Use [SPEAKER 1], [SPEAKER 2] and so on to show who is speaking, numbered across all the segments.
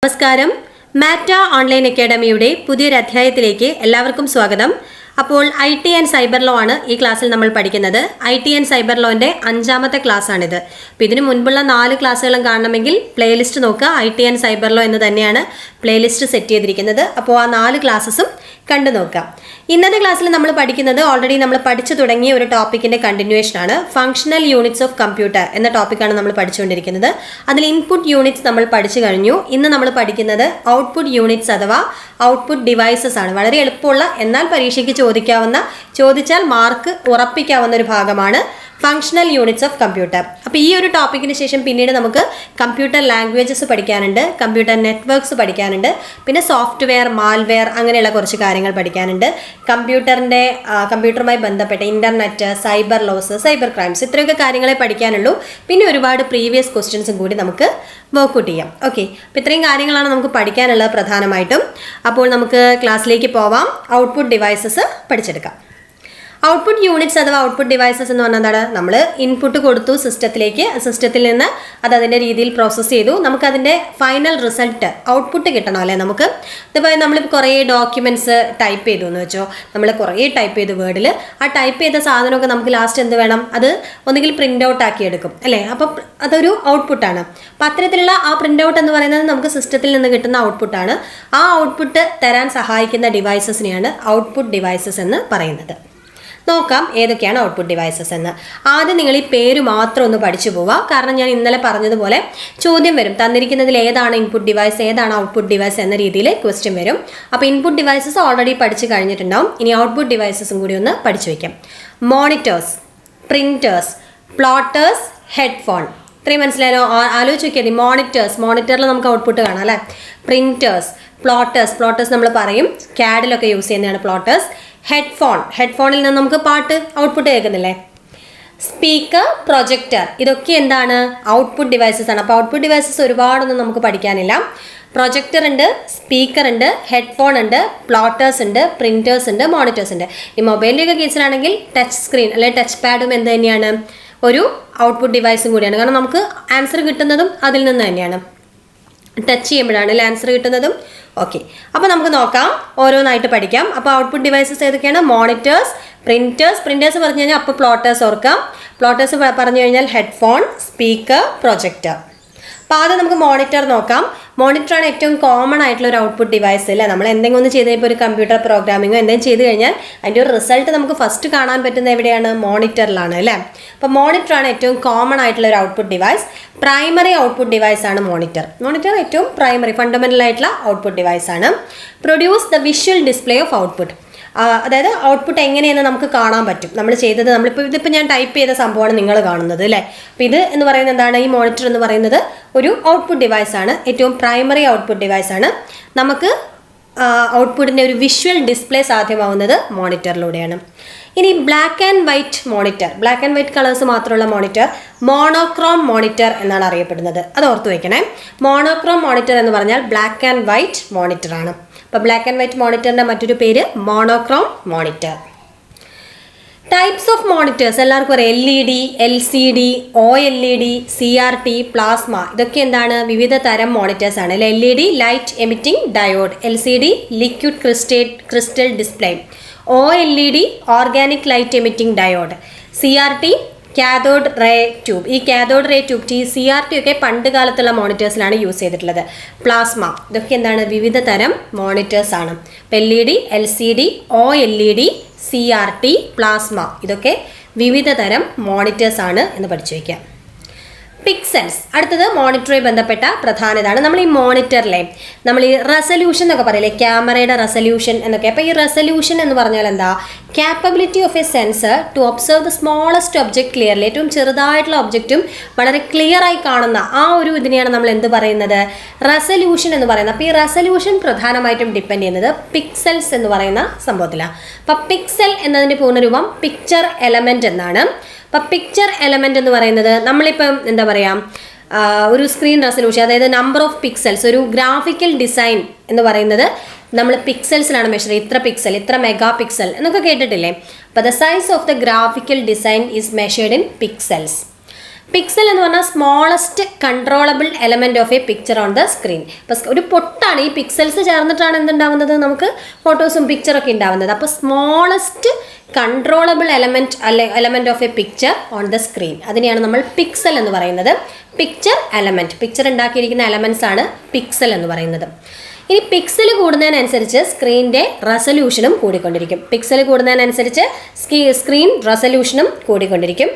[SPEAKER 1] നമസ്കാരം. മാറ്റ ഓൺലൈൻ അക്കാഡമിയുടെ പുതിയൊരു അധ്യായത്തിലേക്ക് എല്ലാവർക്കും സ്വാഗതം. അപ്പോൾ IT ആൻഡ് സൈബർ ലോ ആണ് ഈ ക്ലാസ്സിൽ നമ്മൾ പഠിക്കുന്നത്. IT ആൻഡ് സൈബർ ലോൻ്റെ 5ാമത്തെ ക്ലാസ് ആണിത്. അപ്പോൾ ഇതിന് മുൻപുള്ള 4 ക്ലാസ്സുകളും കാണണമെങ്കിൽ പ്ലേലിസ്റ്റ് നോക്കുക. IT ആൻഡ് സൈബർ ലോ എന്ന് തന്നെയാണ് പ്ലേലിസ്റ്റ് സെറ്റ് ചെയ്തിരിക്കുന്നത്. അപ്പോൾ ആ 4 ക്ലാസ്സസും കണ്ടു നോക്കാം. ഇന്നത്തെ ക്ലാസ്സിൽ നമ്മൾ പഠിക്കുന്നത് ഓൾറെഡി നമ്മൾ പഠിച്ചു തുടങ്ങിയ ഒരു ടോപ്പിക്കിൻ്റെ കണ്ടിന്യൂവേഷൻ ആണ്. ഫങ്ഷണൽ യൂണിറ്റ്സ് ഓഫ് കമ്പ്യൂട്ടർ എന്ന ടോപ്പിക്കാണ് നമ്മൾ പഠിച്ചുകൊണ്ടിരിക്കുന്നത്. അതിൽ ഇൻപുട്ട് യൂണിറ്റ്സ് നമ്മൾ പഠിച്ചു കഴിഞ്ഞു. ഇന്ന് നമ്മൾ പഠിക്കുന്നത് ഔട്ട്പുട്ട് യൂണിറ്റ്സ് അഥവാ ഔട്ട്പുട്ട് ഡിവൈസസ് ആണ്. വളരെ എളുപ്പമുള്ള എന്നാൽ പരീക്ഷയ്ക്ക് ചോദിച്ചാൽ മാർക്ക് ഉറപ്പിക്കാവുന്ന ഒരു ഭാഗമാണ് ഫങ്ഷണൽ യൂണിറ്റ്സ് ഓഫ് കമ്പ്യൂട്ടർ. അപ്പോൾ ഈ ഒരു ടോപ്പിക്കിന് ശേഷം പിന്നീട് നമുക്ക് കമ്പ്യൂട്ടർ ലാംഗ്വേജസ് പഠിക്കാനുണ്ട്, കമ്പ്യൂട്ടർ നെറ്റ്വർക്ക്സ് പഠിക്കാനുണ്ട്, പിന്നെ സോഫ്റ്റ്വെയർ, മാൽവെയർ അങ്ങനെയുള്ള കുറച്ച് കാര്യങ്ങൾ പഠിക്കാനുണ്ട്. കമ്പ്യൂട്ടറുമായി ബന്ധപ്പെട്ട internet, cyber laws, cyber crimes ഇത്രയൊക്കെ കാര്യങ്ങളെ പഠിക്കാനുള്ളൂ. പിന്നെ ഒരുപാട് പ്രീവിയസ് ക്വസ്റ്റ്യൻസും കൂടി നമുക്ക് വർക്ക്ഔട്ട് ചെയ്യാം. ഓക്കെ, അപ്പോൾ ഇത്രയും കാര്യങ്ങളാണ് നമുക്ക് പഠിക്കാനുള്ളത് പ്രധാനമായിട്ടും. അപ്പോൾ നമുക്ക് ക്ലാസ്സിലേക്ക് പോവാം. ഔട്ട്പുട്ട് ഡിവൈസസ് പഠിച്ചെടുക്കാം. ഔട്ട്പുട്ട് യൂണിറ്റ്സ് അഥവാ ഔട്ട്പുട്ട് ഡിവൈസസ് എന്ന് പറഞ്ഞാൽ എന്താണ്? നമ്മൾ ഇൻപുട്ട് കൊടുത്തു സിസ്റ്റത്തിൽ നിന്ന് അത് അതിൻ്റെ രീതിയിൽ പ്രോസസ്സ് ചെയ്തു. നമുക്കതിൻ്റെ ഫൈനൽ റിസൾട്ട് ഔട്ട്പുട്ട് കിട്ടണം അല്ലേ നമുക്ക്. ഇതുപോലെ നമ്മളിപ്പോൾ കുറേ ഡോക്യുമെൻറ്റ്സ് ടൈപ്പ് ചെയ്തു എന്ന് വെച്ചോ, നമ്മൾ കുറേ ടൈപ്പ് ചെയ്തു വേർഡിൽ. ആ ടൈപ്പ് ചെയ്ത സാധനമൊക്കെ നമുക്ക് ലാസ്റ്റ് എന്ത് വേണം? അത് ഒന്നുകിൽ പ്രിൻ്റ് ഔട്ട് ആക്കി എടുക്കും അല്ലേ. അപ്പം അതൊരു ഔട്ട്പുട്ടാണ്. അപ്പം അത്തരത്തിലുള്ള ആ പ്രിൻ്റ് ഔട്ട് എന്ന് പറയുന്നത് നമുക്ക് സിസ്റ്റത്തിൽ നിന്ന് കിട്ടുന്ന ഔട്ട്പുട്ടാണ്. ആ ഔട്ട്പുട്ട് തരാൻ സഹായിക്കുന്ന ഡിവൈസസിനെയാണ് ഔട്ട്പുട്ട് ഡിവൈസസ് എന്ന് പറയുന്നത്. നോക്കാം ഏതൊക്കെയാണ് ഔട്ട്പുട്ട് ഡിവൈസസ് എന്ന്. ആദ്യം നിങ്ങൾ ഈ പേര് മാത്രം ഒന്ന് പഠിച്ചു പോവാം. കാരണം ഞാൻ ഇന്നലെ പറഞ്ഞതുപോലെ ചോദ്യം വരും. തന്നിരിക്കുന്നതിൽ ഏതാണ് ഇൻപുട്ട് ഡിവൈസ്, ഏതാണ് ഔട്ട്പുട്ട് ഡിവൈസ് എന്ന രീതിയിൽ ക്വസ്റ്റ്യൻ വരും. അപ്പോൾ ഇൻപുട്ട് ഡിവൈസസ് ഓൾറെഡി പഠിച്ചു കഴിഞ്ഞിട്ടുണ്ടാവും. ഇനി ഔട്ട്പുട്ട് ഡിവൈസസും കൂടി ഒന്ന് പഠിച്ചു വയ്ക്കാം. Monitors, printers, plotters, headphone. ഇത്രയും മനസ്സിലായാലോ? ആലോചിച്ച് നോക്കിയാൽ മോണിറ്ററിൽ നമുക്ക് ഔട്ട്പുട്ട് കാണാം അല്ലേ. പ്രിൻറ്റേഴ്സ്, പ്ലോട്ടേഴ്സ് നമ്മൾ പറയും, CAD-ലൊക്കെ യൂസ് ചെയ്യുന്നതാണ് പ്ലോട്ടേഴ്സ്. ഹെഡ്ഫോണിൽ നിന്ന് നമുക്ക് പാട്ട് ഔട്ട്പുട്ട് കേൾക്കുന്നില്ലേ. സ്പീക്കർ, പ്രൊജക്ടർ, ഇതൊക്കെ എന്താണ്? ഔട്ട്പുട്ട് ഡിവൈസസ് ആണ്. അപ്പോൾ ഔട്ട്പുട്ട് ഡിവൈസസ് ഒരുപാടൊന്നും നമുക്ക് പഠിക്കാനില്ല. പ്രൊജക്ടർ ഉണ്ട്, സ്പീക്കർ ഉണ്ട്, ഹെഡ്ഫോൺ ഉണ്ട്, പ്ലോട്ടേഴ്സ് ഉണ്ട്, പ്രിൻറ്റേഴ്സ് ഉണ്ട്, മോണിറ്റേഴ്സ് ഉണ്ട്. ഈ മൊബൈലിൻ്റെയൊക്കെ കേസിലാണെങ്കിൽ ടച്ച് സ്ക്രീൻ അല്ലെങ്കിൽ ടച്ച് പാഡും എന്ത് തന്നെയാണ്? ഒരു ഔട്ട്പുട്ട് ഡിവൈസും കൂടിയാണ്. കാരണം നമുക്ക് ആൻസർ കിട്ടുന്നതും അതിൽ നിന്ന് തന്നെയാണ്. ടച്ച് ചെയ്യുമ്പോഴാണ് അല്ലേ ആൻസർ കിട്ടുന്നതും. ഓക്കെ, അപ്പോൾ നമുക്ക് നോക്കാം, ഓരോന്നായിട്ട് പഠിക്കാം. അപ്പോൾ ഔട്ട്പുട്ട് ഡിവൈസസ് ഏതൊക്കെയാണ്? മോണിറ്റേഴ്സ്, പ്രിൻറ്റേഴ്സ് പറഞ്ഞു കഴിഞ്ഞാൽ അപ്പോൾ പ്ലോട്ടേഴ്സ് ഓർക്കാം. പ്ലോട്ടേഴ്സ് പറഞ്ഞു കഴിഞ്ഞാൽ ഹെഡ്ഫോൺ, സ്പീക്കർ, പ്രൊജക്ടർ. അപ്പോൾ ആദ്യം നമുക്ക് മോണിറ്റർ നോക്കാം. മോണിറ്ററാണ് ഏറ്റവും കോമൺ ആയിട്ടുള്ള ഒരു ഔട്ട്പുട്ട് ഡിവൈസ് അല്ലേ. നമ്മൾ എന്തെങ്കിലും ഒന്ന് ചെയ്ത് ഇപ്പോൾ ഒരു കമ്പ്യൂട്ടർ പ്രോഗ്രാമിങ്ങോ എന്തെങ്കിലും ചെയ്ത് കഴിഞ്ഞാൽ അതിൻ്റെ ഒരു റിസൾട്ട് നമുക്ക് ഫസ്റ്റ് കാണാൻ പറ്റുന്നത് എവിടെയാണ്? മോണിറ്ററിലാണ് അല്ലേ. അപ്പോൾ മോണിറ്ററാണ് ഏറ്റവും കോമൺ ആയിട്ടുള്ള ഒരു output device. Primary output device ആണ് മോണിറ്റർ ഏറ്റവും പ്രൈമറി ഫണ്ടമെൻ്റൽ ആയിട്ടുള്ള ഔട്ട്പുട്ട് ഡിവൈസ് ആണ്. Produce the visual display of output. അതായത് ഔട്ട്പുട്ട് എങ്ങനെയെന്ന് നമുക്ക് കാണാൻ പറ്റും. ഇതിപ്പോൾ ഞാൻ ടൈപ്പ് ചെയ്ത സംഭവമാണ് നിങ്ങൾ കാണുന്നത് അല്ലേ. അപ്പോൾ ഇത് എന്ന് പറയുന്നത് എന്താണ്? ഈ മോണിറ്റർ എന്ന് പറയുന്നത് ഒരു ഔട്ട്പുട്ട് ഡിവൈസാണ്. ഏറ്റവും പ്രൈമറി ഔട്ട്പുട്ട് ഡിവൈസാണ്. നമുക്ക് ഔട്ട്പുട്ടിൻ്റെ ഒരു വിഷ്വൽ ഡിസ്പ്ലേ സാധ്യമാവുന്നത് മോണിറ്ററിലൂടെയാണ്. ഇനി ബ്ലാക്ക് ആൻഡ് വൈറ്റ് കളേഴ്സ് മാത്രമുള്ള മോണിറ്റർ മോണോക്രോം മോണിറ്റർ എന്നാണ് അറിയപ്പെടുന്നത്. അത് ഓർത്ത് വയ്ക്കണേ. മോണോക്രോം മോണിറ്റർ എന്ന് പറഞ്ഞാൽ ബ്ലാക്ക് ആൻഡ് വൈറ്റ് മോണിറ്ററാണ്. അപ്പോൾ ബ്ലാക്ക് ആൻഡ് വൈറ്റ് മോണിറ്ററിൻ്റെ മറ്റൊരു പേര് monochrome monitor. Types of monitors എല്ലാവർക്കും അറിയാം. LED, LCD, OLED, CRT, plasma. ഇതൊക്കെ എന്താണ്? വിവിധ തരം മോണിറ്റേഴ്സ് ആണ്. LED light emitting diode, LCD liquid crystal display, OLED organic light emitting diode, CRT cathode ray tube. ഈ കാഥോഡ് റേ ട്യൂബ് CRT ഒക്കെ പണ്ട് കാലത്തുള്ള മോണിറ്റേഴ്സിലാണ് യൂസ് ചെയ്തിട്ടുള്ളത്. പ്ലാസ്മ, ഇതൊക്കെ എന്താണ്? വിവിധ തരം മോണിറ്റേഴ്സ് ആണ്. LED, LCD, OLED, CRT, plasma ഇതൊക്കെ വിവിധ തരം മോണിറ്റേഴ്സ് ആണ് എന്ന് പഠിച്ചു വയ്ക്കാം. പിക്സൽസ്, അടുത്തത് മോണിറ്ററുമായി ബന്ധപ്പെട്ട പ്രധാനതാണ്. നമ്മൾ ഈ മോണിറ്ററിലെ നമ്മൾ ഈ റെസല്യൂഷൻ എന്നൊക്കെ പറയില്ലേ, ക്യാമറയുടെ റെസല്യൂഷൻ എന്നൊക്കെ. അപ്പോൾ ഈ റെസല്യൂഷൻ എന്ന് പറഞ്ഞാൽ എന്താ? Capability of a sensor to observe the smallest object clearly. ഏറ്റവും ചെറുതായിട്ടുള്ള ഒബ്ജക്റ്റും വളരെ ക്ലിയർ ആയി കാണുന്ന ആ ഒരു ഇതിനെയാണ് നമ്മൾ എന്ത് പറയുന്നത്? റെസല്യൂഷൻ എന്ന് പറയുന്നത്. അപ്പോൾ ഈ റെസല്യൂഷൻ പ്രധാനമായിട്ടും ഡിപ്പെൻഡ് ചെയ്യുന്നത് പിക്സൽസ് എന്ന് പറയുന്ന സംഭവത്തിലാണ്. അപ്പോൾ പിക്സൽ എന്നതിൻ്റെ പൂർണ്ണരൂപം പിക്ചർ എലമെൻറ്റ് എന്നാണ്. അപ്പോൾ പിക്ചർ എലമെൻറ്റ് എന്ന് പറയുന്നത് നമ്മളിപ്പം എന്താ പറയുക, ഒരു സ്ക്രീൻ റെസല്യൂഷൻ, അതായത് നമ്പർ ഓഫ് പിക്സൽസ്, ഒരു ഗ്രാഫിക്കൽ ഡിസൈൻ എന്ന് പറയുന്നത് നമ്മൾ പിക്സൽസിലാണ് മെഷർ ചെയ്യുക. ഇത്ര പിക്സൽ, ഇത്ര മെഗാ പിക്സൽ എന്നൊക്കെ കേട്ടിട്ടില്ലേ. അപ്പോൾ the size of the graphical design is measured in pixels. Pixel എന്ന് പറഞ്ഞാൽ smallest controllable element of a picture on the screen. ഇപ്പം ഒരു പൊട്ടാണ്, ഈ പിക്സൽസ് ചേർന്നിട്ടാണ് എന്തുണ്ടാവുന്നത്, നമുക്ക് ഫോട്ടോസും പിക്ചറൊക്കെ ഉണ്ടാവുന്നത്. അപ്പോൾ smallest controllable element of a picture on the screen, അതിനെയാണ് നമ്മൾ പിക്സൽ എന്ന് പറയുന്നത്. പിക്ചർ എലമെന്റ്, പിക്ചർ ഉണ്ടാക്കിയിരിക്കുന്ന എലമെന്റ്സ് ആണ് പിക്സൽ എന്ന് പറയുന്നത്. ഇനി പിക്സൽ കൂടുന്നതിനനുസരിച്ച് സ്ക്രീനിൻ്റെ റെസൊല്യൂഷനും കൂടിക്കൊണ്ടിരിക്കും. പിക്സൽ കൂടുന്നതിനനുസരിച്ച് സ്ക്രീൻ റെസൊല്യൂഷനും കൂടിക്കൊണ്ടിരിക്കും.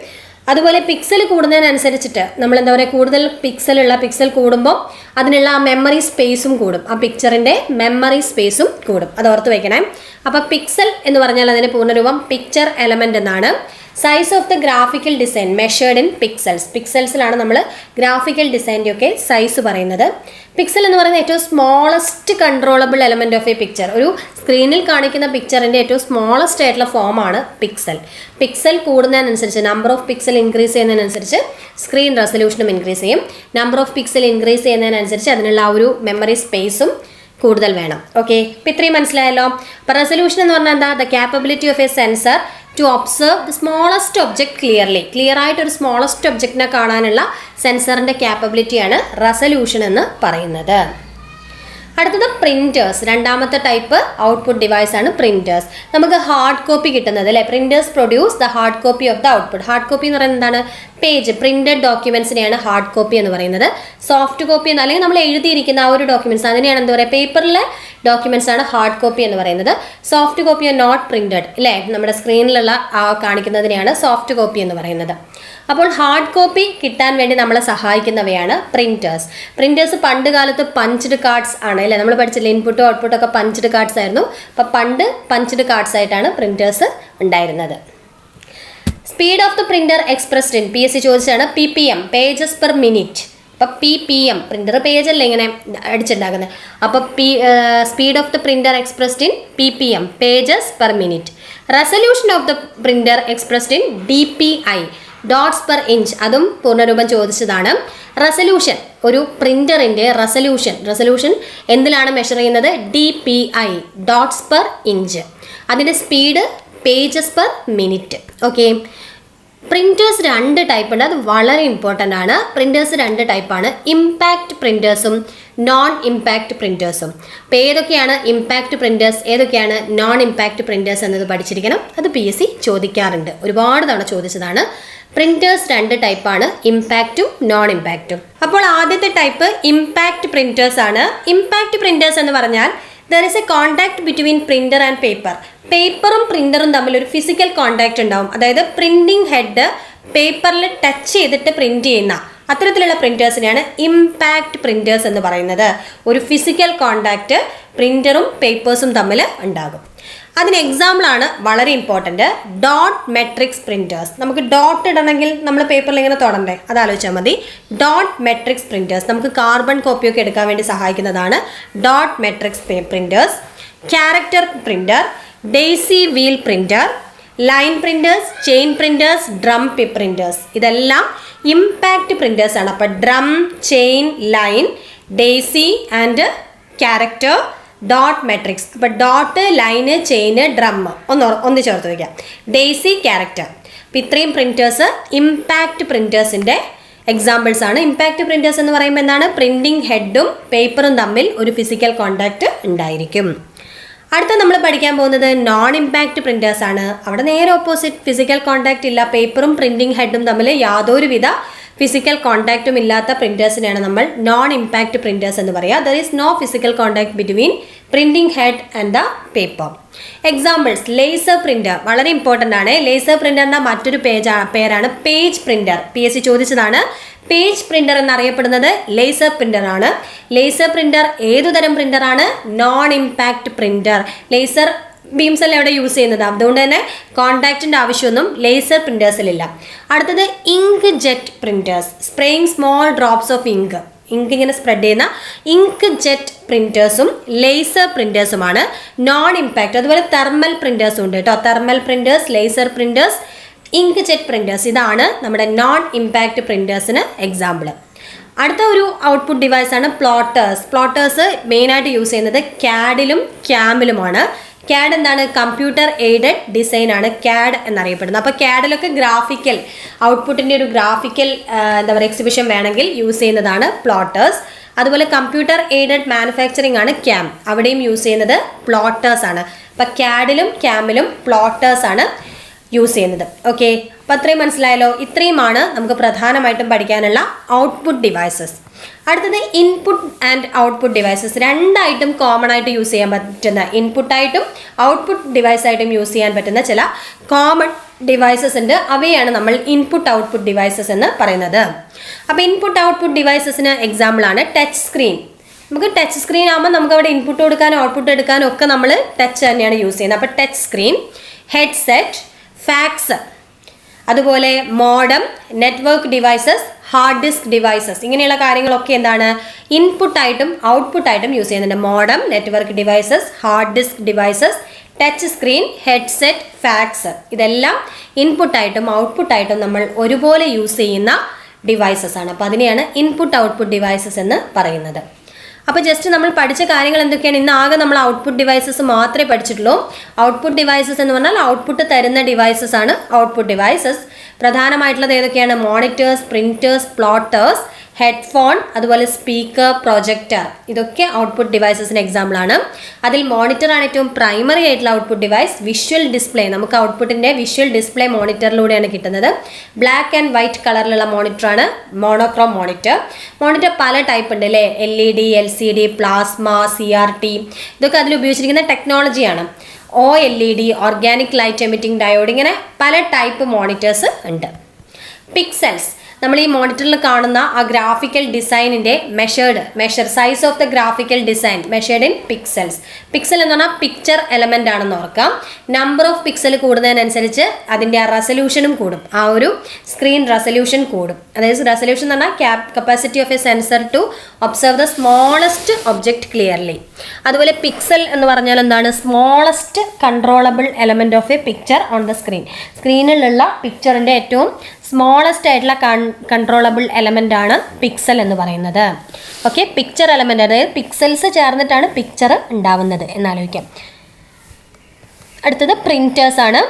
[SPEAKER 1] അതുപോലെ പിക്സൽ കൂടുന്നതിനനുസരിച്ചിട്ട് നമ്മൾ എന്താ പറയുക, കൂടുതൽ പിക്സൽ കൂടുമ്പോൾ അതിനുള്ള ആ മെമ്മറി സ്പേസും കൂടും, ആ പിക്ചറിൻ്റെ മെമ്മറി സ്പേസും കൂടും. അത് ഓർത്ത് വയ്ക്കണേ. അപ്പോൾ പിക്സൽ എന്ന് പറഞ്ഞാൽ അതിൻ്റെ പൂർണ്ണരൂപം പിക്ചർ എലമെന്റ് എന്നാണ്. Size of the graphical design measured in pixels. പിക്സൽസിലാണ് നമ്മൾ ഗ്രാഫിക്കൽ ഡിസൈൻ്റെ ഒക്കെ സൈസ് പറയുന്നത്. പിക്സൽ എന്ന് പറയുന്നത് ഏറ്റവും smallest controllable element of a picture. ഒരു സ്ക്രീനിൽ കാണിക്കുന്ന പിക്ചറിൻ്റെ ഏറ്റവും സ്മോളസ്റ്റ് ആയിട്ടുള്ള ഫോമാണ് പിക്സൽ. പിക്സൽ കൂടുന്നതിനനുസരിച്ച്, നമ്പർ ഓഫ് പിക്സൽ ഇൻക്രീസ് ചെയ്യുന്നതിനനുസരിച്ച് സ്ക്രീൻ റെസൊല്യൂഷനും ഇൻക്രീസ് ചെയ്യും. നമ്പർ ഓഫ് പിക്സൽ ഇൻക്രീസ് ചെയ്യുന്നതിനനുസരിച്ച് അതിനുള്ള ആ ഒരു മെമ്മറി സ്പേസും കൂടുതൽ വേണം. ഓക്കെ, ഇപ്പം ഇത്രയും മനസ്സിലായല്ലോ. അപ്പോൾ റെസൊല്യൂഷൻ എന്ന് പറഞ്ഞാൽ എന്താ, the capability of a sensor to observe the smallest object clear ആയിട്ട് ഒരു സ്മോളസ്റ്റ് ഒബ്ജക്റ്റിനെ കാണാനുള്ള സെൻസറിൻ്റെ ക്യാപ്പബിലിറ്റിയാണ് റെസൊല്യൂഷൻ എന്ന് പറയുന്നത്. അടുത്തത് പ്രിന്റേഴ്സ്. രണ്ടാമത്തെ ടൈപ്പ് ഔട്ട്പുട്ട് ഡിവൈസ് ആണ് പ്രിന്റേഴ്സ്. നമുക്ക് ഹാർഡ് കോപ്പി കിട്ടുന്നത് അല്ലേ, printers produce the hard copy of the output. Hard copy എന്ന് പറയുന്നത് എന്താണ്, പേജ് പ്രിന്റഡ് ഡോക്യുമെന്റ്സിനെയാണ് ഹാർഡ് കോപ്പി എന്ന് പറയുന്നത്. സോഫ്റ്റ് കോപ്പി എന്ന്, അല്ലെങ്കിൽ നമ്മൾ എഴുതിയിരിക്കുന്ന ആ ഒരു ഡോക്യുമെന്റ്സ്, അതിനെയാണ് എന്താ പറയുക, പേപ്പറിലെ ഡോക്യുമെന്റ്സ് ആണ് ഹാർഡ് കോപ്പി എന്ന് പറയുന്നത്. Soft copy are not printed അല്ലേ, നമ്മുടെ സ്ക്രീനിലുള്ള കാണിക്കുന്നതിനെയാണ് സോഫ്റ്റ് കോപ്പി എന്ന് പറയുന്നത്. അപ്പോൾ ഹാർഡ് കോപ്പി കിട്ടാൻ വേണ്ടി നമ്മളെ സഹായിക്കുന്നവയാണ് പ്രിന്റേഴ്സ്. പ്രിന്റേഴ്സ് പണ്ട് കാലത്ത് പഞ്ച്ഡ് കാർഡ്സ് ആണ് അല്ലേ, നമ്മൾ പഠിച്ചില്ല, ഇൻപുട്ടും ഔട്ട്പുട്ടും ഒക്കെ പഞ്ച്ഡ് കാർഡ്സ് ആയിരുന്നു. അപ്പോൾ പണ്ട് പഞ്ച്ഡ് കാർഡ്സ് ആയിട്ടാണ് പ്രിന്റേഴ്സ് ഉണ്ടായിരുന്നത്. Speed of the printer expressed in, PSC ചോദിച്ചാണ്, PPM പേജസ് പെർ മിനിറ്റ്. അപ്പം PPM പ്രിന്റർ പേജ് അല്ലേ ഇങ്ങനെ അടിച്ചുണ്ടാക്കുന്നത്. അപ്പോൾ speed of the printer expressed in PPM pages per minute. Resolution of the printer expressed in DPI dots per inch, അതും പൂർണ്ണരൂപം ചോദിച്ചതാണ്. Resolution, ഒരു പ്രിന്ററിൻ്റെ resolution എന്തിലാണ് measure ചെയ്യുന്നത്, DPI ഡോട്ട്സ് പെർ ഇഞ്ച്. അതിൻ്റെ speed pages per minute. Okay, printers രണ്ട് type ഉണ്ട്, അത് വളരെ ഇമ്പോർട്ടൻ്റ് ആണ്. പ്രിന്റേഴ്സ് രണ്ട് ടൈപ്പാണ്, ഇമ്പാക്റ്റ് പ്രിന്റേഴ്സും നോൺ ഇമ്പാക്റ്റ് പ്രിന്റേഴ്സും. അപ്പോൾ ഏതൊക്കെയാണ് ഇമ്പാക്റ്റ് പ്രിന്റേഴ്സ്, ഏതൊക്കെയാണ് നോൺ ഇമ്പാക്റ്റ് പ്രിന്റേഴ്സ് എന്നത് പഠിച്ചിരിക്കണം. അത് PSC ചോദിക്കാറുണ്ട്, ഒരുപാട് തവണ ചോദിച്ചതാണ്. പ്രിന്റേഴ്സ് രണ്ട് ടൈപ്പാണ്, ഇമ്പാക്റ്റും നോൺ ഇമ്പാക്റ്റും. അപ്പോൾ ആദ്യത്തെ ടൈപ്പ് ഇമ്പാക്റ്റ് പ്രിന്റേഴ്സ് ആണ്. ഇമ്പാക്റ്റ് പ്രിന്റേഴ്സ് എന്ന് പറഞ്ഞാൽ there is A contact between printer and paper. പേപ്പറും പ്രിന്ററും തമ്മിൽ ഒരു ഫിസിക്കൽ കോണ്ടാക്ട് ഉണ്ടാവും. അതായത് പ്രിന്റിംഗ് ഹെഡ് പേപ്പറിൽ ടച്ച് ചെയ്തിട്ട് പ്രിന്റ് ചെയ്യുന്ന അത്തരത്തിലുള്ള പ്രിന്റേഴ്സിനെയാണ് ഇമ്പാക്റ്റ് പ്രിന്റേഴ്സ് എന്ന് പറയുന്നത്. ഒരു ഫിസിക്കൽ കോണ്ടാക്ട് പ്രിന്ററും പേപ്പേഴ്സും തമ്മിൽ ഉണ്ടാകും. അതിന് എക്സാമ്പിളാണ് വളരെ ഇമ്പോർട്ടൻറ്റ്, ഡോട്ട് മെട്രിക്സ് പ്രിന്റേഴ്സ്. നമുക്ക് ഡോട്ട് ഇടണമെങ്കിൽ നമ്മൾ പേപ്പറിൽ ഇങ്ങനെ തൊടണ്ടേ, അത് ആലോചിച്ചാൽ മതി. ഡോട്ട് മെട്രിക്സ് പ്രിന്റേഴ്സ് നമുക്ക് കാർബൺ കോപ്പിയൊക്കെ എടുക്കാൻ വേണ്ടി സഹായിക്കുന്നതാണ് dot matrix printers. Character printer, Daisy wheel printer, line printers, chain printers, drum printers, ഇതെല്ലാം ഇമ്പാക്റ്റ് പ്രിന്റേഴ്സ് ആണ്. അപ്പോൾ drum, chain, line, Daisy and character, dot matrix. അപ്പോൾ ഡോട്ട്, ലൈന്, ചെയിന്, ഡ്രം ഒന്ന് ചേർത്ത് വയ്ക്കാം, ഡെയ്സി, ക്യാരക്ടർ. അപ്പോൾ ഇത്രയും പ്രിന്റേഴ്സ് ഇമ്പാക്റ്റ് പ്രിന്റേഴ്സിൻ്റെ എക്സാമ്പിൾസ് ആണ്. ഇമ്പാക്റ്റ് പ്രിന്റേഴ്സ് എന്ന് പറയുമ്പോൾ എന്താണ്, പ്രിന്റിംഗ് ഹെഡും പേപ്പറും തമ്മിൽ ഒരു ഫിസിക്കൽ കോണ്ടാക്ട് ഉണ്ടായിരിക്കും. അടുത്ത നമ്മൾ പഠിക്കാൻ പോകുന്നത് നോൺ ഇമ്പാക്റ്റ് പ്രിന്റേഴ്സ് ആണ്. അവിടെ നേരെ ഓപ്പോസിറ്റ്, ഫിസിക്കൽ കോണ്ടാക്ട് ഇല്ല, പേപ്പറും പ്രിന്റിംഗ് ഹെഡും തമ്മിൽ യാതൊരുവിധ ഫിസിക്കൽ കോണ്ടാക്റ്റും ഇല്ലാത്ത പ്രിന്റേഴ്സിനെയാണ് നമ്മൾ നോൺ ഇമ്പാക്റ്റ് പ്രിന്റേഴ്സ് എന്ന് പറയുക. There is no physical contact between printing head and the paper. Examples, laser printer വളരെ ഇമ്പോർട്ടൻ്റ് ആണ്. ലേസർ പ്രിന്ററിൻ്റെ മറ്റൊരു പേരാണ് പേജ് പ്രിന്റർ. PSC ചോദിച്ചതാണ്. പേജ് പ്രിന്റർ എന്നറിയപ്പെടുന്നത് ലേസർ പ്രിന്റർ ആണ്. ലേസർ പ്രിന്റർ ഏതുതരം പ്രിന്റർ ആണ്, non impact printer. Laser beams എല്ലാം എവിടെ യൂസ് ചെയ്യുന്നത്, അതുകൊണ്ട് തന്നെ കോണ്ടാക്റ്റിൻ്റെ ആവശ്യമൊന്നും ലേസർ പ്രിന്റേഴ്സിലില്ല. അടുത്തത് ink jet printers, spraying small drops of ink ഇങ്ങനെ സ്പ്രെഡ് ചെയ്യുന്ന ഇങ്ക് ജെറ്റ് പ്രിന്റേഴ്സും ലേസർ പ്രിന്റേഴ്സുമാണ് നോൺ ഇമ്പാക്റ്റ്. അതുപോലെ തെർമൽ പ്രിന്റേഴ്സും ഉണ്ട് കേട്ടോ. Thermal printers, laser printers, ink jet printers, ഇതാണ് നമ്മുടെ നോൺ ഇമ്പാക്റ്റ് പ്രിന്റേഴ്സിന് എക്സാമ്പിൾ. അടുത്ത ഒരു ഔട്ട്പുട്ട് ഡിവൈസ് ആണ് പ്ലോട്ടേഴ്സ്. പ്ലോട്ടേഴ്സ് മെയിനായിട്ട് യൂസ് ചെയ്യുന്നത് CAD-ലും CAM-ലുമാണ്. CAD എന്താണ്? കമ്പ്യൂട്ടർ എയ്ഡഡ് ഡിസൈൻ ആണ് CAD എന്നറിയപ്പെടുന്നത്. അപ്പോൾ CADലൊക്കെ ഗ്രാഫിക്കൽ ഔട്ട്പുട്ടിൻ്റെ ഒരു ഗ്രാഫിക്കൽ എന്താ പറയുക എക്സിബിഷൻ വേണമെങ്കിൽ യൂസ് ചെയ്യുന്നതാണ് പ്ലോട്ടേഴ്സ്. അതുപോലെ കമ്പ്യൂട്ടർ എയ്ഡഡ് മാനുഫാക്ചറിങ് ആണ് CAM, അവിടെയും യൂസ് ചെയ്യുന്നത് പ്ലോട്ടേഴ്സ് ആണ്. അപ്പോൾ CADലും CAMലും പ്ലോട്ടേഴ്സ് ആണ് യൂസ് ചെയ്യുന്നത്. ഓക്കെ, അപ്പോൾ അത്രയും മനസ്സിലായല്ലോ. ഇത്രയുമാണ് നമുക്ക് പ്രധാനമായിട്ടും പഠിക്കാനുള്ള ഔട്ട്പുട്ട് ഡിവൈസസ്. അടുത്തത് ഇൻപുട്ട് ആൻഡ് ഔട്ട്പുട്ട് ഡിവൈസസ്. രണ്ടായിട്ടും കോമൺ ആയിട്ട് യൂസ് ചെയ്യാൻ പറ്റുന്ന, ഇൻപുട്ടായിട്ടും ഔട്ട്പുട്ട് ഡിവൈസായിട്ടും യൂസ് ചെയ്യാൻ പറ്റുന്ന ചില കോമൺ ഡിവൈസസ് ഉണ്ട്. അവയാണ് നമ്മൾ ഇൻപുട്ട് ഔട്ട്പുട്ട് ഡിവൈസസ് എന്ന് പറയുന്നത്. അപ്പോൾ ഇൻപുട്ട് ഔട്ട്പുട്ട് ഡിവൈസസിന് എക്സാമ്പിളാണ് ടച്ച് സ്ക്രീൻ. നമുക്ക് ടച്ച് സ്ക്രീൻ ആകുമ്പോൾ നമുക്ക് അവിടെ ഇൻപുട്ട് കൊടുക്കാനും ഔട്ട്പുട്ട് എടുക്കാനും ഒക്കെ നമ്മൾ ടച്ച് തന്നെയാണ് യൂസ് ചെയ്യുന്നത്. അപ്പോൾ ടച്ച് സ്ക്രീൻ, ഹെഡ്സെറ്റ്, ഫാക്സ്, അതുപോലെ modem, network devices, hard disk devices, ഇങ്ങനെയുള്ള കാര്യങ്ങളൊക്കെ എന്താണ്? ഇൻപുട്ടായിട്ടും ഔട്ട്പുട്ടായിട്ടും യൂസ് ചെയ്യുന്നുണ്ട്. Modem, network devices, hard disk devices, touch screen, headset, fax, ഇതെല്ലാം ഇൻപുട്ടായിട്ടും ഔട്ട്പുട്ടായിട്ടും നമ്മൾ ഒരുപോലെ യൂസ് ചെയ്യുന്ന ഡിവൈസസ് ആണ്. അപ്പോൾ അതിനെയാണ് ഇൻപുട്ട് ഔട്ട്പുട്ട് ഡിവൈസസ് എന്ന് പറയുന്നത്. അപ്പോൾ ജസ്റ്റ് നമ്മൾ പഠിച്ച കാര്യങ്ങൾ എന്തൊക്കെയാണ്? ഇന്ന് ആകെ നമ്മൾ ഔട്ട്പുട്ട് ഡിവൈസസ് മാത്രമേ പഠിച്ചിട്ടുള്ളൂ. ഔട്ട്പുട്ട് ഡിവൈസസ് എന്ന് പറഞ്ഞാൽ ഔട്ട്പുട്ട് തരുന്ന ഡിവൈസസ് ആണ് ഔട്ട്പുട്ട് ഡിവൈസസ്. പ്രധാനമായിട്ടുള്ളത് ഏതൊക്കെയാണ്? മോണിറ്റേഴ്സ്, പ്രിൻറ്റേഴ്സ്, പ്ലോട്ടേഴ്സ്, ഹെഡ്ഫോൺ, അതുപോലെ സ്പീക്കർ, പ്രൊജക്ടർ, ഇതൊക്കെ ഔട്ട്പുട്ട് ഡിവൈസസിന് എക്സാമ്പിളാണ്. അതിൽ മോണിറ്ററാണ് ഏറ്റവും പ്രൈമറി ആയിട്ടുള്ള ഔട്ട്പുട്ട് ഡിവൈസ്. വിഷ്വൽ ഡിസ്പ്ലേ, നമുക്ക് ഔട്ട്പുട്ടിൻ്റെ വിഷ്വൽ ഡിസ്പ്ലേ മോണിറ്ററിലൂടെയാണ് കിട്ടുന്നത്. ബ്ലാക്ക് ആൻഡ് വൈറ്റ് കളറിലുള്ള മോണിറ്ററാണ് മോണോക്രോം മോണിറ്റർ. മോണിറ്റർ പല ടൈപ്പ് ഉണ്ട് അല്ലേ? LED, LCD, പ്ലാസ്മ, CRT, ഇതൊക്കെ അതിൽ ഉപയോഗിച്ചിരിക്കുന്ന ടെക്നോളജിയാണ്. OLED, organic light emitting diode, ഇങ്ങനെ പല ടൈപ്പ് മോണിറ്റേഴ്സ് ഉണ്ട്. പിക്സൽസ്, നമ്മൾ ഈ മോണിറ്ററിൽ കാണുന്ന ആ ഗ്രാഫിക്കൽ ഡിസൈനിൻ്റെ measure size of the graphical design measured in pixels. Pixel എന്ന് പറഞ്ഞാൽ പിക്ചർ എലമെൻ്റ് ആണെന്ന് ഓർക്കാം. നമ്പർ ഓഫ് പിക്സൽ കൂടുന്നതിനനുസരിച്ച് അതിൻ്റെ ആ റെസൊല്യൂഷനും കൂടും, ആ ഒരു സ്ക്രീൻ റെസൊല്യൂഷൻ കൂടും. അതായത് റെസൊല്യൂഷൻ എന്ന് പറഞ്ഞാൽ capacity of a sensor to observe the smallest object clearly. അതുപോലെ പിക്സൽ എന്ന് പറഞ്ഞാൽ എന്താണ്? Smallest controllable element of a picture on the screen. സ്ക്രീനിലുള്ള പിക്ചറിൻ്റെ ഏറ്റവും സ്മോളസ്റ്റ് ആയിട്ടുള്ള കൺട്രോളബിൾ എലമെൻ്റ് ആണ് പിക്സൽ എന്ന് പറയുന്നത്. ഓക്കെ, പിക്ചർ എലമെൻ്റ്, അതായത് പിക്സൽസ് ചേർന്നിട്ടാണ് പിക്ചർ ഉണ്ടാവുന്നത് എന്നാലോചിക്കാം. അടുത്തത് പ്രിൻറ്റേഴ്സ് ആണ്.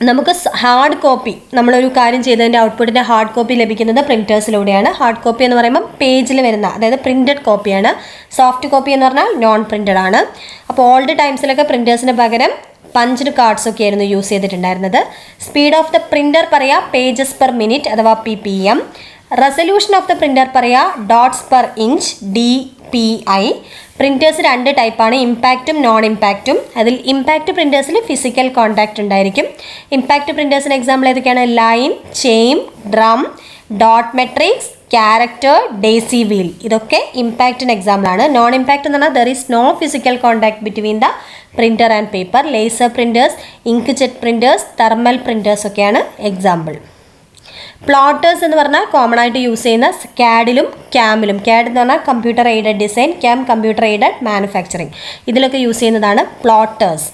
[SPEAKER 1] നമുക്ക് ഹാർഡ് കോപ്പി, നമ്മളൊരു കാര്യം ചെയ്തതിൻ്റെ ഔട്ട്പുട്ടിൻ്റെ ഹാർഡ് കോപ്പി ലഭിക്കുന്നത് പ്രിൻറ്റേഴ്സിലൂടെയാണ്. ഹാർഡ് കോപ്പി എന്ന് പറയുമ്പോൾ പേജിൽ വരുന്ന, അതായത് പ്രിൻറ്റഡ് കോപ്പിയാണ്. സോഫ്റ്റ് കോപ്പി എന്ന് പറഞ്ഞാൽ നോൺ പ്രിൻറ്റഡ് ആണ്. അപ്പോൾ ഓൾഡ് ടൈംസിലൊക്കെ പ്രിൻറ്റേഴ്സിന് പകരം പഞ്ച്ഡ് കാർഡ്സ് ഒക്കെ ആയിരുന്നു യൂസ് ചെയ്തിട്ടുണ്ടായിരുന്നത്. സ്പീഡ് ഓഫ് ദ പ്രിൻറ്റർ പറയാ പേജസ് പെർ മിനിറ്റ് അഥവാ PPM. Resolution of the printer പറയാ dots per inch DPI. Printers രണ്ട് ടൈപ്പാണ്, ഇമ്പാക്റ്റും നോൺ ഇമ്പാക്റ്റും. അതിൽ ഇമ്പാക്റ്റ് പ്രിൻറ്റേഴ്സിൽ ഫിസിക്കൽ കോൺടാക്റ്റ് ഉണ്ടായിരിക്കും. ഇമ്പാക്റ്റ് പ്രിൻറ്റേഴ്സിന് എക്സാമ്പിൾ ഏതൊക്കെയാണ്? Line, chain, drum, dot matrix, character, daisy wheel, ഇതൊക്കെ ഇമ്പാക്റ്റിന് എക്സാമ്പിളാണ്. നോൺ ഇമ്പാക്റ്റ് എന്ന് പറഞ്ഞാൽ there is no physical contact between the printer and paper. Laser printers, ink jet printers, thermal printers ഒക്കെയാണ് example. Plotters എന്ന് പറഞ്ഞാൽ കോമൺ ആയിട്ട് യൂസ് ചെയ്യുന്ന CADലും CAMലും. CAD എന്ന് പറഞ്ഞാൽ computer aided design, CAM computer aided manufacturing, ഇതിലൊക്കെ യൂസ് ചെയ്യുന്നതാണ് പ്ലോട്ടേഴ്സ്.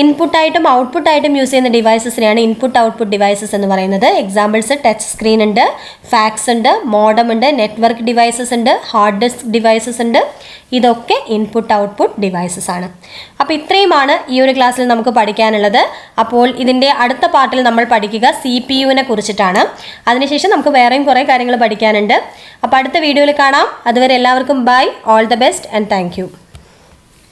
[SPEAKER 1] ഇൻപുട്ടായിട്ടും ഔട്ട്പുട്ടായിട്ടും യൂസ് ചെയ്യുന്ന ഡിവൈസസിനെയാണ് ഇൻപുട്ട് ഔട്ട്പുട്ട് ഡിവൈസസ് എന്ന് പറയുന്നത്. എക്സാമ്പിൾസ് ടച്ച് സ്ക്രീൻ ഉണ്ട്, ഫാക്സ് ഉണ്ട്, മോഡം ഉണ്ട്, നെറ്റ്വർക്ക് ഡിവൈസസ് ഉണ്ട്, ഹാർഡ് ഡിസ്ക് ഡിവൈസസ് ഉണ്ട്. ഇതൊക്കെ ഇൻപുട്ട് ഔട്ട്പുട്ട് ഡിവൈസസ് ആണ്. അപ്പോൾ ഇത്രയുമാണ് ഈ ഒരു ക്ലാസ്സിൽ നമുക്ക് പഠിക്കാനുള്ളത്. അപ്പോൾ ഇതിൻ്റെ അടുത്ത പാർട്ടിൽ നമ്മൾ പഠിക്കുക CPU-നെ കുറിച്ചിട്ടാണ്. അതിനുശേഷം നമുക്ക് വേറെയും കുറേ കാര്യങ്ങൾ പഠിക്കാനുണ്ട്. അപ്പോൾ അടുത്ത വീഡിയോയിൽ കാണാം. അതുവരെ എല്ലാവർക്കും bye, all the best and thank U.